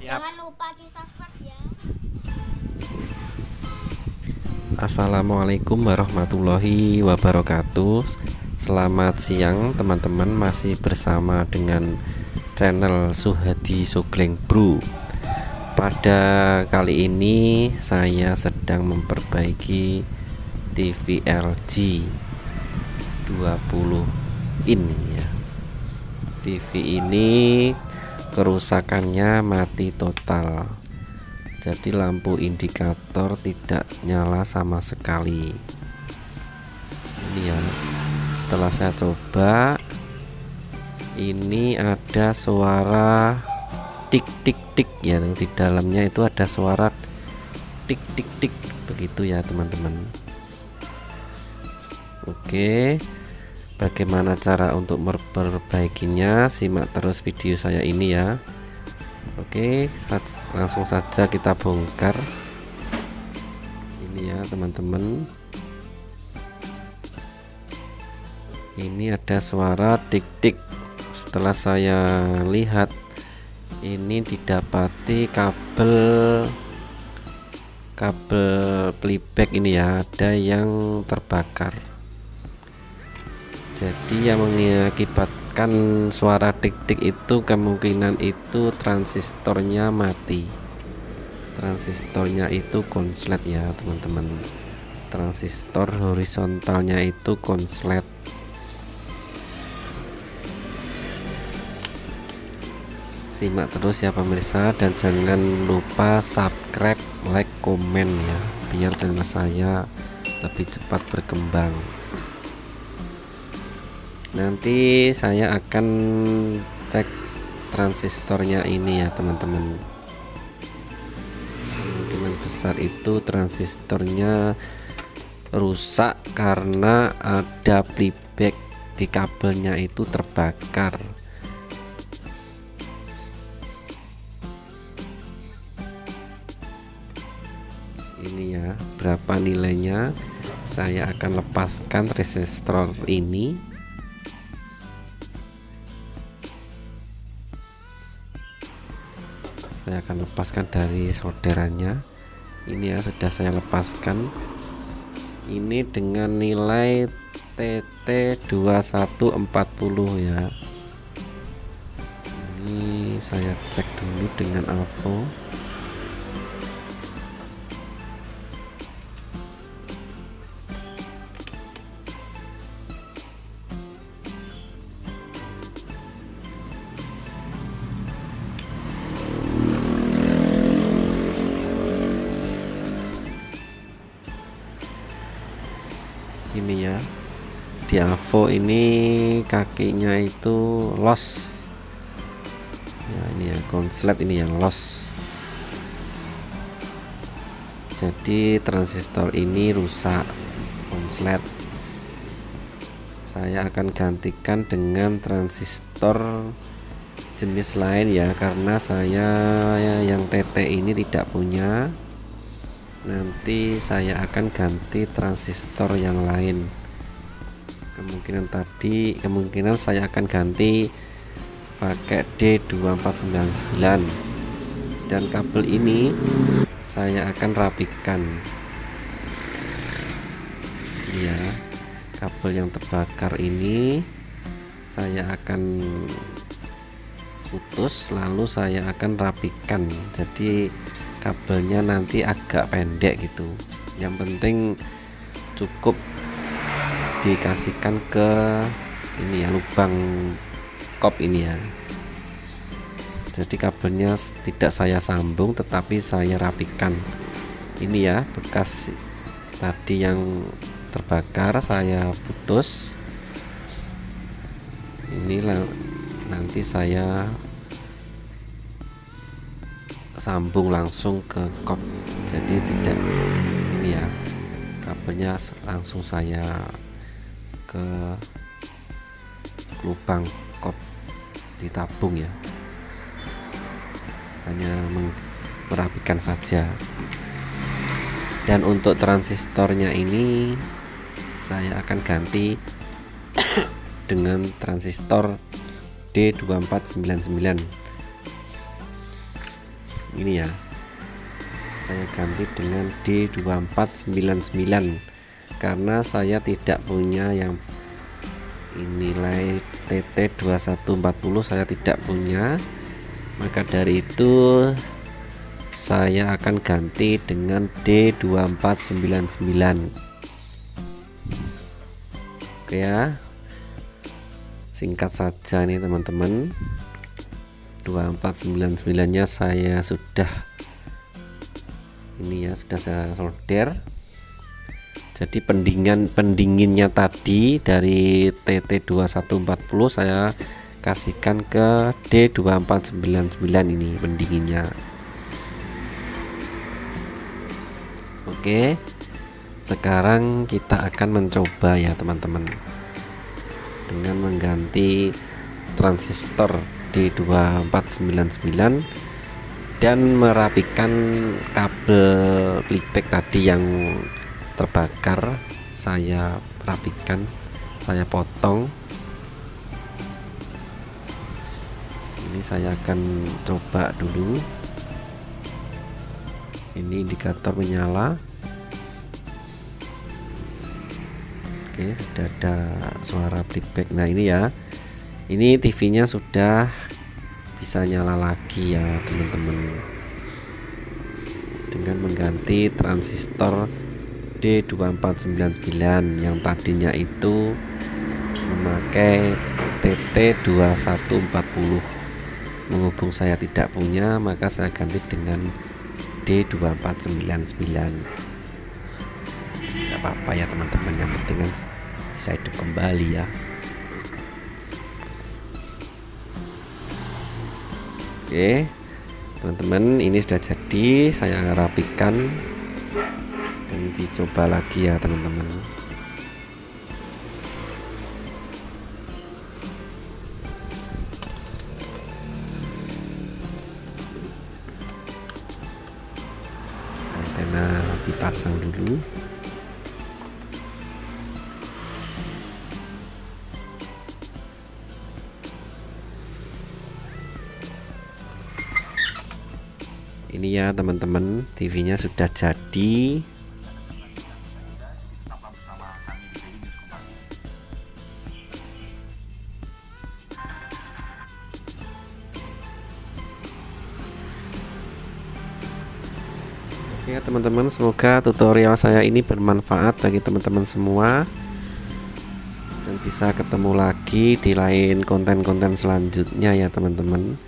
Jangan lupa di subscribe ya. Assalamualaikum warahmatullahi wabarakatuh. Selamat siang teman-teman, masih bersama dengan channel Suhadi Sogleng Bro. Pada kali ini saya sedang memperbaiki TV LG 20 in ya. TV ini kerusakannya mati total. Jadi lampu indikator tidak nyala sama sekali. Ini ya. Setelah saya coba, ini ada suara tik tik tik ya, di dalamnya itu ada suara tik tik tik begitu ya teman-teman. Oke, bagaimana cara untuk memperbaikinya? Simak terus video saya ini ya. Oke, langsung saja kita bongkar. Ini ya teman-teman. Ini ada suara tik-tik. Setelah saya lihat, ini didapati kabel playback ini ya, ada yang terbakar. Jadi yang mengakibatkan suara tik-tik itu kemungkinan itu transistornya mati. Transistornya itu konslet ya teman-teman. Transistor horizontalnya itu konslet. Simak terus ya pemirsa, dan jangan lupa subscribe, like, komen ya, biar channel saya lebih cepat berkembang. Nanti saya akan cek transistornya ini ya teman-teman. Kemungkinan besar itu transistornya rusak karena ada playback di kabelnya itu terbakar. Ini ya, berapa nilainya? Saya akan lepaskan resistor ini. Saya akan lepaskan dari solderannya. Ini ya, sudah saya lepaskan. Ini dengan nilai TT2140 ya. Ini saya cek dulu dengan Alvo. Ini ya, di Avo ini kakinya itu los ya, ini ya konslet, ini ya los. Jadi transistor ini rusak konslet. Saya akan gantikan dengan transistor jenis lain ya, karena saya yang TT ini tidak punya. Nanti saya akan ganti transistor yang lain. Kemungkinan saya akan ganti pakai D2499, dan kabel ini saya akan rapikan. Ya, kabel yang terbakar ini saya akan putus, lalu saya akan rapikan. Jadi kabelnya nanti agak pendek gitu. Yang penting cukup dikasihkan ke ini ya, lubang kop ini ya. Jadi kabelnya tidak saya sambung, tetapi saya rapikan. Ini ya, bekas tadi yang terbakar saya putus. Ini nanti saya sambung langsung ke kop. Jadi tidak, ini ya, kabelnya langsung saya ke lubang kop, ditabung ya, hanya merapikan saja. Dan untuk transistornya ini saya akan ganti dengan transistor D2499. ini ya, saya ganti dengan D2499 karena saya tidak punya yang nilai TT2140, saya tidak punya. Maka dari itu saya akan ganti dengan D2499. Oke ya, singkat saja nih teman-teman. 2499 nya saya sudah sudah saya solder. Jadi pendinginnya tadi dari TT2140 saya kasihkan ke D2499 ini pendinginnya. Oke, sekarang kita akan mencoba ya teman-teman, dengan mengganti transistor D2499 dan merapikan kabel playback tadi yang terbakar. Saya rapikan, saya potong. Ini saya akan coba dulu. Ini indikator menyala. Oke, sudah ada suara playback. Nah ini ya, ini TV-nya sudah bisa nyala lagi ya teman-teman, dengan mengganti transistor D2499 yang tadinya itu memakai TT2140. Menghubung saya tidak punya, maka saya ganti dengan D2499. Tidak apa-apa ya teman-teman, yang penting kan bisa hidup kembali ya. Oke teman-teman, ini sudah jadi, saya rapikan dan dicoba lagi ya teman-teman. Antena dipasang dulu. Ini ya teman-teman, TV-nya sudah jadi. Oke ya teman-teman, semoga tutorial saya ini bermanfaat bagi teman-teman semua, dan bisa ketemu lagi di lain konten-konten selanjutnya ya teman-teman.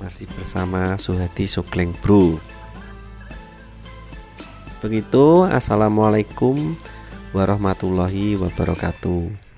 Masih bersama Suhadi Sogleng Bro. Begitu, assalamualaikum warahmatullahi wabarakatuh.